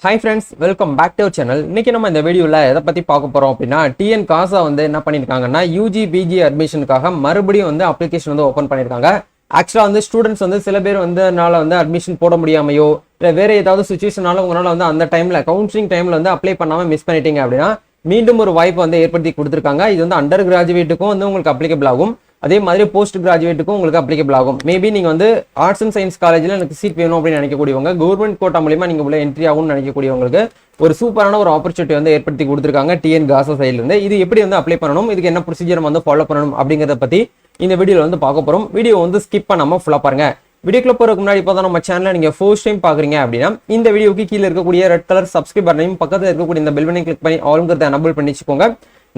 Hi friends, welcome back to our channel. இன்னைக்கு நம்ம இந்த வீடியோல எதை பத்தி பார்க்க போறோம் அப்படின்னா டிஎன் காசா வந்து என்ன பண்ணிருக்காங்கன்னா யூஜி பிஜி அட்மிஷனுக்காக மறுபடியும் வந்து அப்ளிகேஷன் வந்து ஓபன் பண்ணிருக்காங்க. ஆக்சுவலா வந்து ஸ்டூடெண்ட்ஸ் வந்து சில பேர் வந்து அட்மிஷன் போட முடியாமையோ இல்லை வேற ஏதாவது சுச்சுவேஷனால உங்களால வந்து அந்த டைம்ல கவுன்சிலிங் டைம்ல வந்து அப்ளை பண்ணாம மிஸ் பண்ணிட்டீங்க அப்படின்னா மீண்டும் ஒரு வாய்ப்பு வந்து ஏற்படுத்தி கொடுத்துருக்காங்க. இது வந்து அண்டர் கிராஜுவேட்டுக்கும் வந்து உங்களுக்கு அப்ளிகபிள் ஆகும். அதே மாதிரி போஸ்ட் கிராஜுவேட்டுக்கும் உங்களுக்கு அப்ளிகபிள் ஆகும். மேபி நீங்க வந்து ஆர்ட்ஸ் அண்ட் சயின்ஸ் காலேஜ்ல எனக்கு சீட் வேணும் அப்படின்னு நினைக்கக்கூடியவங்க கவர்மெண்ட் கோட்டா மூலியமா நீங்க உள்ள என்ட்ரி ஆகும்னு நினைக்கக்கூடியவங்களுக்கு ஒரு சூப்பரான ஒரு ஆப்பர்ச்சுனிட்டி வந்து ஏற்படுத்தி கொடுத்துருக்காங்க டிஎன் காசா சைட்ல இருந்து. இது எப்படி வந்து அப்ளை பண்ணணும், இதுக்கு என்ன ப்ரொசீஜர் வந்து ஃபாலோ பண்ணணும் அப்படிங்கறத பத்தி இந்த வீடியோல வந்து பார்க்க போறோம். வீடியோ வந்து ஸ்கிப் பண்ணாம ஃபுல்லா பாருங்க. வீடியோக்குள்ள போறதுக்கு முன்னாடி இப்போ தான் நம்ம சேனலை நீங்க ஃபர்ஸ்ட் டைம் பாக்குறீங்க அப்படின்னா இந்த வீடியோக்கு கீழே இருக்கக்கூடிய ரெட் கலர் சப்ஸ்கிரைப் பட்டனையும் பக்கத்துல இருக்கக்கூடிய இந்த பெல் பட்டனை கிளிக் பண்ணி ஆல்ங்கிறத எனபிள் பண்ணி வச்சுக்கோங்க.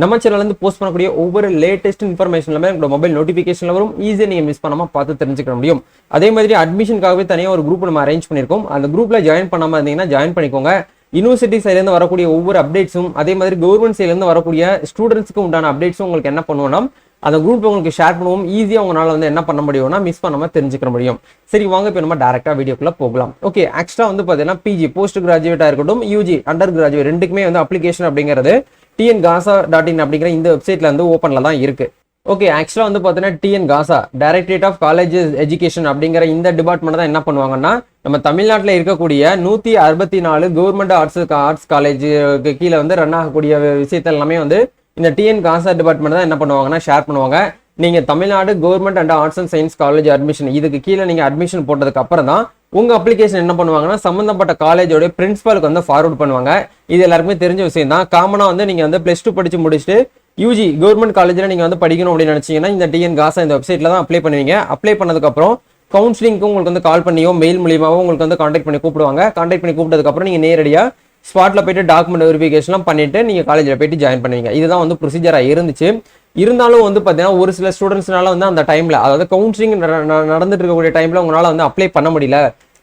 நம்ம சேனல்ல இருந்து போஸ்ட் பண்ணக்கூடிய ஒவ்வொரு லேட்டஸ்ட் இன்ஃபர்மேஷன் எல்லாமே உங்களோட மொபைல் நோட்டிஃபிகேஷன்ல வரும். ஈஸியா நீங்க மிஸ் பண்ணாம பார்த்து தெரிஞ்சுக்க முடியும். அதே மாதிரி அட்மிஷனுக்காகவே தனியாக ஒரு குரூப் நம்ம அரேஞ்ச் பண்ணிருக்கோம். அந்த குரூப்ல ஜாயின் பண்ணாம இருந்தீங்கன்னா ஜாயின் பண்ணிக்கோங்க. யூனிவர்சிட்டி சைட்ல இருந்து வரக்கூடிய ஒவ்வொரு அப்டேட்ஸும் அதே மாதிரி கவர்மெண்ட் சைட்ல இருந்து வரக்கூடிய ஸ்டூடெண்ட்ஸ்க்கு உண்டான அப்டேட்ஸும் உங்களுக்கு என்ன பண்ணுவோம்னா அந்த குரூப் உங்களுக்கு ஷேர் பண்ணுவோம். ஈஸியா உங்களால வந்து என்ன பண்ண முடியும்னா மிஸ் பண்ணாம தெரிஞ்சுக்க முடியும். சரி வாங்க இப்போ நம்ம டைரக்டா வீடியோக்குள்ள போகலாம். ஓகே, ஆக்சுவலா வந்து பாத்தீங்கன்னா பிஜி போஸ்ட் கிராஜுவேட்டா இருக்கட்டும் யூஜி அண்டர் கிராஜுவேட் ரெண்டுக்குமே வந்து அப்ளிகேஷன் அப்படிங்கிறது tngasa.in அப்படிங்கிற இந்த வெப்சைட்ல வந்து ஓப்பன்ல தான் இருக்கு. ஓகே, ஆக்சுவலா வந்து பாத்தீங்கன்னா டிஎன் காசா டைரக்டரேட் ஆஃப் காலேஜ் எஜுகேஷன் அப்படிங்கிற இந்த டிபார்ட்மெண்ட் தான் என்ன பண்ணுவாங்கன்னா நம்ம தமிழ்நாட்டில் இருக்கக்கூடிய 164 கவர்மெண்ட் ஆர்ட்ஸ் காலேஜுக்கு கீழே வந்து ரன் ஆகக்கூடிய விஷயத்த எல்லாமே வந்து இந்த டிஎன் காசா டிபார்ட்மெண்ட் தான் என்ன பண்ணுவாங்கன்னா ஷேர் பண்ணுவாங்க. நீங்க Tamil Nadu government and arts and science college admission இதுக்கு கீழே நீங்க அட்மிஷன் போட்டதுக்கு அப்புறம் தான் உங்க அப்ளிகேஷன் என்ன பண்ணுவாங்கன்னா சம்பந்தப்பட்ட காலேஜோட பிரின்சிபாலுக்கு வந்து ஃபார்வர்ட் பண்ணுவாங்க. இது எல்லாருக்குமே தெரிஞ்ச விஷயம் தான். காமனா வந்து நீங்க வந்து +2 படிச்சு முடிச்சுட்டு யூஜி கவர்மெண்ட் காலேஜ்ல நீங்க வந்து படிக்கணும் அப்படின்னு நினைச்சீங்கன்னா இந்த டிஎன் காசா இந்த வெப்சைட்ல தான் அப்ளை பண்ணுவீங்க. அப்ளை பண்ணதுக்கு அப்புறம் கவுன்சிலிங்க்கு உங்களுக்கு வந்து கால் பண்ணியோ மெயில் மூலியமாவோ உங்களுக்கு வந்து கான்டாக்ட் பண்ணி கூப்பிடுவாங்க. கான்டாக்ட் பண்ணி கூப்பிட்டதுக்கு அப்புறம் நீங்க நேரடியா ஸ்பாட்ல போயிட்டு டாக்குமெண்ட் வெரிஃபிகேஷன் பண்ணிட்டு நீங்க காலேஜ்ல போயிட்டு ஜாயின் பண்ணுவீங்க. இதுதான் வந்து ப்ரொசீஜரா இருந்துச்சு. இருந்தாலும் வந்து பாத்தீங்கன்னா ஒரு சில ஸ்டூடெண்ட்ஸ்னால வந்து அந்த டைம்ல அதாவது கவுன்சிலிங் நடந்துட்டு இருக்கக்கூடிய டைம்ல உங்களால வந்து அப்ளை பண்ண முடியல.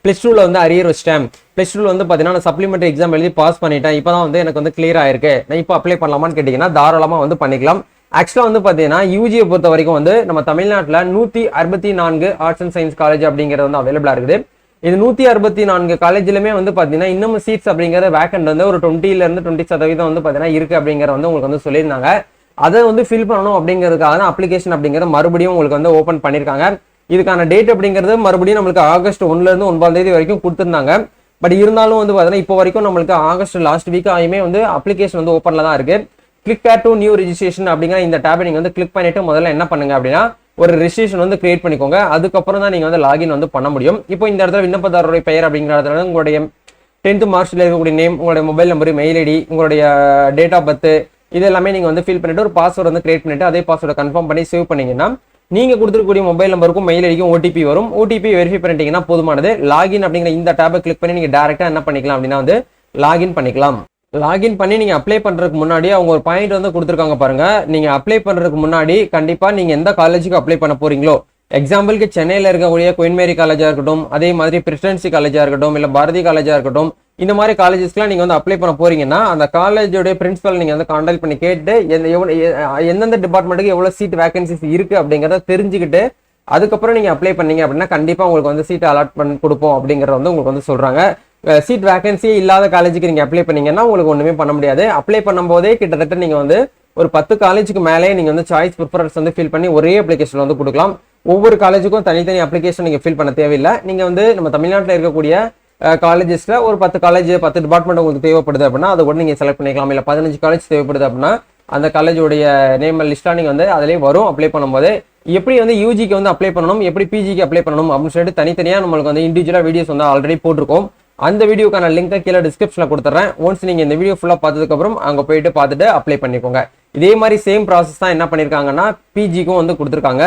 +2ல வந்து அரியர் வச்சிட்டேன். +2ல வந்து பாத்தீங்கன்னா நான் சப்ளிமெண்டரி எக்ஸாம் எழுதி பாஸ் பண்ணிட்டேன். இப்பதான் வந்து எனக்கு வந்து கிளியர் ஆயிருக்கு. நான் இப்போ அப்ளை பண்ணலாமான்னு கேட்டீங்கன்னா தாராளமா வந்து பண்ணிக்கலாம். ஆக்சுவலா வந்து பாத்தீங்கன்னா யூஜியை பொறுத்த வரைக்கும் வந்து நம்ம தமிழ்நாட்டில் 164 ஆர்ட்ஸ் அண்ட் சயின்ஸ் காலேஜ் அப்படிங்கிறது வந்து அவைலபிளா இருக்குது. இது 164 காலேஜ்லுமே வந்து பாத்தீங்கன்னா இன்னும் சீட்ஸ் அப்படிங்கிற வேக்கண்ட் வந்து ஒரு 20ல இருந்து 20% வந்து பாத்தீங்கன்னா இருக்கு அப்படிங்கிற வந்து உங்களுக்கு வந்து சொல்லியிருந்தாங்க. அதை வந்து ஃபில் பண்ணணும் அப்படிங்கிறதுக்காக தான் அப்ளிகேஷன் அப்படிங்கிற மறுபடியும் உங்களுக்கு வந்து ஓப்பன் பண்ணிருக்காங்க. இதுக்கான டேட் அப்படிங்கிறது மறுபடியும் நம்மளுக்கு ஆகஸ்ட் 1ல இருந்து 9ஆம் தேதி வரைக்கும் கொடுத்துருந்தாங்க. பட் இருந்தாலும் வந்து பாத்தீங்கன்னா இப்போ வரைக்கும் நம்மளுக்கு ஆகஸ்ட் லாஸ்ட் வீக் ஆயுமே வந்து அப்ளிகேஷன் வந்து ஓப்பன்ல தான் இருக்கு. கிளிக் பேர் டு நியூ ரெஜிஸ்ட்ரேஷன் அப்படிங்கிற இந்த டேபை நீங்க வந்து கிளிக் பண்ணிட்டு முதல்ல என்ன பண்ணுங்க அப்படின்னா ஒரு ரெஜிஸ்ட்ரேஷன் வந்து கிரியேட் பண்ணிக்கோங்க. அதுக்கப்புறம் தான் நீங்க வந்து லாகின் வந்து பண்ண முடியும். இப்போ இந்த இடத்துல விண்ணப்பதாரருடைய பெயர் அப்படிங்கிற இடத்துல உங்களுடைய 10th மார்க்ல இருக்கக்கூடிய நேம், உங்களுடைய மொபைல் நம்பர், மெயில் ஐடி, உங்களுடைய டேட் ஆஃப் பர்த் இது எல்லாமே நீங்க வந்து ஃபில் பண்ணிட்டு ஒரு பாஸ்வேர்ட் வந்து கிரியேட் பண்ணிட்டு அதே பாஸ்வேர்டை கன்ஃபார்ம் பண்ணி சேவ் பண்ணீங்கன்னா நீங்க கொடுத்துருக்கூடிய மொபைல் நம்பருக்கும் மெயில் ஐடிக்கும் ஓடிபி வரும். ஓடிபி வெரிஃபை பண்ணிட்டீங்கன்னா போதுமானது. லாகின் அப்படிங்கிற இந்த டேபை கிளிக் பண்ணி நீங்க டைரக்டா என்ன பண்ணிக்கலாம் அப்படின்னா வந்து லாகின் பண்ணிக்கலாம். லாகின் பண்ணி நீங்க அப்ளை பண்றதுக்கு முன்னாடி அவங்க ஒரு பாயிண்ட் வந்து கொடுத்துருக்காங்க பாருங்க. நீங்க அப்ளை பண்றதுக்கு முன்னாடி கண்டிப்பா நீங்க எந்த காலேஜுக்கு அப்ளை பண்ண போறீங்களோ, எக்ஸாம்பிளுக்கு சென்னையில இருக்கக்கூடிய குயின் மேரி காலேஜா இருக்கட்டும், அதே மாதிரி பிரசிடென்சி காலேஜா இருக்கட்டும், இல்ல பாரதி காலேஜா இருக்கட்டும், இந்த மாதிரி காலேஜஸ்க்குலாம் நீங்க வந்து அப்ளை பண்ண போறீங்கன்னா அந்த காலேஜோட பிரின்சிபல் நீங்க வந்து கான்டாக்ட் பண்ணி கேட்டு எந்தெந்த டிபார்ட்மெண்ட்டுக்கு எவ்வளவு சீட் வேகன்சிஸ் இருக்கு அப்படிங்கறத தெரிஞ்சுக்கிட்டு அதுக்கப்புறம் நீங்க அப்ளை பண்ணீங்க அப்படின்னா கண்டிப்பா உங்களுக்கு வந்து சீட் அலாட் பண்ணி கொடுப்போம் அப்படிங்கறத வந்து உங்களுக்கு வந்து சொல்றாங்க. சீட் வேகன்சியே இல்லாத காலேஜுக்கு நீங்க அப்ளை பண்ணீங்கன்னா உங்களுக்கு ஒண்ணுமே பண்ண முடியாது. அப்ளை பண்ணும்போதே கிட்டத்தட்ட நீங்க வந்து ஒரு 10 காலேஜுக்கு மேலே நீங்க வந்து சாய்ஸ் ப்ரிஃபரன்ஸ் வந்து ஃபில் பண்ணி ஒரே அப்ளிகேஷன் வந்து கொடுக்கலாம். ஒவ்வொரு காலேஜுக்கும் தனித்தனி அப்ளிகேஷன் நீங்க ஃபில் பண்ண தேவையில்லை. நீங்க வந்து நம்ம தமிழ்நாட்டில் இருக்கக்கூடிய காலேஜஸ்ல ஒரு 10 காலேஜ் 10 டிபார்ட்மெண்ட் உங்களுக்கு தேவைப்படுது அப்படின்னா அதை கூட நீங்க செலக்ட் பண்ணிக்கலாம். இல்ல 15 காலேஜ் தேவைப்படுது அப்படின்னா அந்த காலேஜோடைய நேம் லிஸ்டா நீங்க வந்து அதிலே வரும். அப்ளை பண்ணும்போது எப்படி வந்து யூஜிக்கு வந்து அப்ளை பண்ணணும், எப்படி பிஜிக்கு அப்ளை பண்ணணும் அப்படின்னு சொல்லிட்டு தனித்தனியா நம்மளுக்கு வந்து இண்டிவிஜுவலா வீடியோஸ் வந்து ஆல்ரெடி போட்டிருக்கோம். அந்த வீடியோக்கான லிங்கை கீழே டிஸ்கிரிப்ஷன்ல கொடுத்துறேன். ஒன்ஸ் நீங்க இந்த வீடியோ ஃபுல்லா பார்த்ததுக்கு அப்புறம் அங்க போயிட்டு பார்த்துட்டு அப்ளை பண்ணிக்கோங்க. இதே மாதிரி சேம் ப்ராசஸ் தான் என்ன பண்ணிருக்காங்கன்னா பிஜிக்கும் வந்து கொடுத்துருக்காங்க.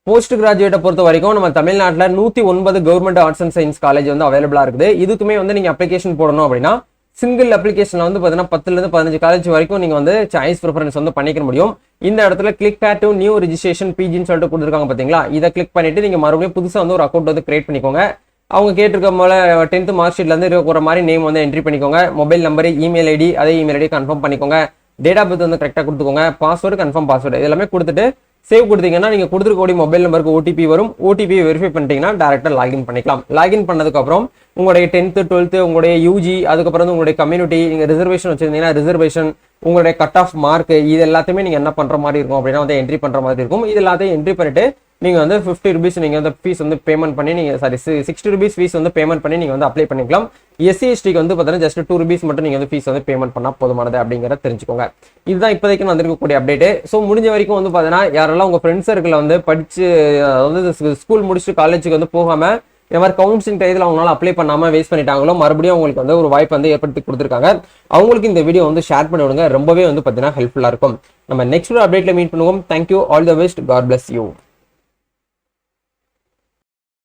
போஸ்ட் கிராஜுவேட்டை பொறுத்த வரைக்கும் நம்ம தமிழ்நாட்டில் 109 government arts and science college வந்து அவைலபிளா இருக்குது. இதுக்குமே வந்து நீங்க அப்ளிகேஷன் போடணும் அப்படின்னா சிங்கிள் அப்ளிகேஷன்ல வந்து பாத்தீங்கன்னா 10ல இருந்து 15 காலேஜ் வரைக்கும் நீங்க வந்து சாய்ஸ் ப்ரிஃபரன்ஸ் வந்து பண்ணிக்க முடியும். இந்த இடத்துல கிளிக் பேர் டு நியூ ரெஜிஸ்ட்ரேஷன் பிஜின்னு சொல்லிட்டு கொடுத்துருக்காங்க பாத்தீங்களா, இதை கிளிக் பண்ணிட்டு நீங்க மறுபடியும் புதுசா வந்து ஒரு அக்கௌண்ட் வந்து கிரியேட் பண்ணிக்கோங்க. அவங்க கேட்டிருக்க போல 10th மார்க் ஷீட்ல இருந்து இருக்கிற மாதிரி நேம் வந்து என்ட்ரி பண்ணிக்கோங்க. மொபைல் நம்பர், இமெயில் ஐடி, அதே இமெயில் ஐடி கன்ஃபார்ம் பண்ணிக்கோங்க. டேட் ஆஃப் பர்த் வந்து கரெக்டாக கொடுத்துக்கோங்க. பாஸ்வேர்டு கன்ஃபார்ம் பாஸ்வேர்டு எல்லாமே கொடுத்துட்டு சேவ் கொடுத்தீங்கன்னா நீங்க கொடுத்துருக்கக்கூடிய மொபைல் நம்பருக்கு ஓடிபி வரும். ஓடிபியை வெரிஃபை பண்ணிட்டீங்கன்னா டேரக்டா லாகின் பண்ணிக்கலாம். லாகின் பண்ணதுக்கு அப்புறம் உங்களுடைய 10th 12th உங்களுடைய யூஜி, அதுக்கப்புறம் வந்து உங்களுடைய கம்யூனிட்டி, நீங்க ரிசர்வேஷன் வச்சிருந்தீங்கன்னா ரிசர்வேஷன், உங்களுடைய கட் ஆஃப் மார்க், இது எல்லாத்தையுமே நீங்க என்ன பண்ற மாதிரி இருக்கும் அப்படின்னா வந்து என்ட்ரி பண்ற மாதிரி இருக்கும். இது எல்லாத்தையும் என்ட்ரி பண்ணிட்டு நீங்க வந்து 50 rupees நீங்க வந்து ஃபீஸ் வந்து பேமெண்ட் பண்ணி நீங்க 60 rupees ஃபீஸ் வந்து பேமெண்ட் பண்ணி நீங்க வந்து அப்ளை பண்ணிக்கலாம். SC/STக்கு வந்து பார்த்தீங்கன்னா ஜஸ்ட் 2 rupees மட்டும் நீங்க வந்து ஃபீஸ் வந்து பேமெண்ட் பண்ணா போதுமானது அப்படிங்கிறத தெரிஞ்சுக்கோங்க. இதுதான் இப்போதைக்கு வந்திருக்கக்கூடிய அப்டேட். ஸோ முடிஞ்ச வரைக்கும் வந்து பார்த்தீங்கன்னா யாரெல்லாம் உங்க ஃப்ரெண்ட்ஸ் சர்க்கிள் வந்து படிச்சு அதாவது ஸ்கூல் முடிச்சுட்டு காலேஜுக்கு வந்து போகாம இந்த மாதிரி கவுன்சிலிங் டயத்தில் அவங்களால அப்ளை பண்ணாமல் வேஸ்ட் பண்ணிட்டாங்களோ, மறுபடியும் அவங்களுக்கு வந்து ஒரு வாய்ப்பு வந்து ஏற்படுத்தி கொடுத்துருக்காங்க. அவங்களுக்கு இந்த வீடியோ வந்து ஷேர் பண்ணி விடுங்க. ரொம்பவே வந்து பார்த்தீங்கன்னா ஹெல்ப்ஃபுல்லாக இருக்கும். நம்ம நெக்ஸ்ட் ஒரு அப்டேட்ல மீட் பண்ணுவோம். Thank you, all the best, God bless you.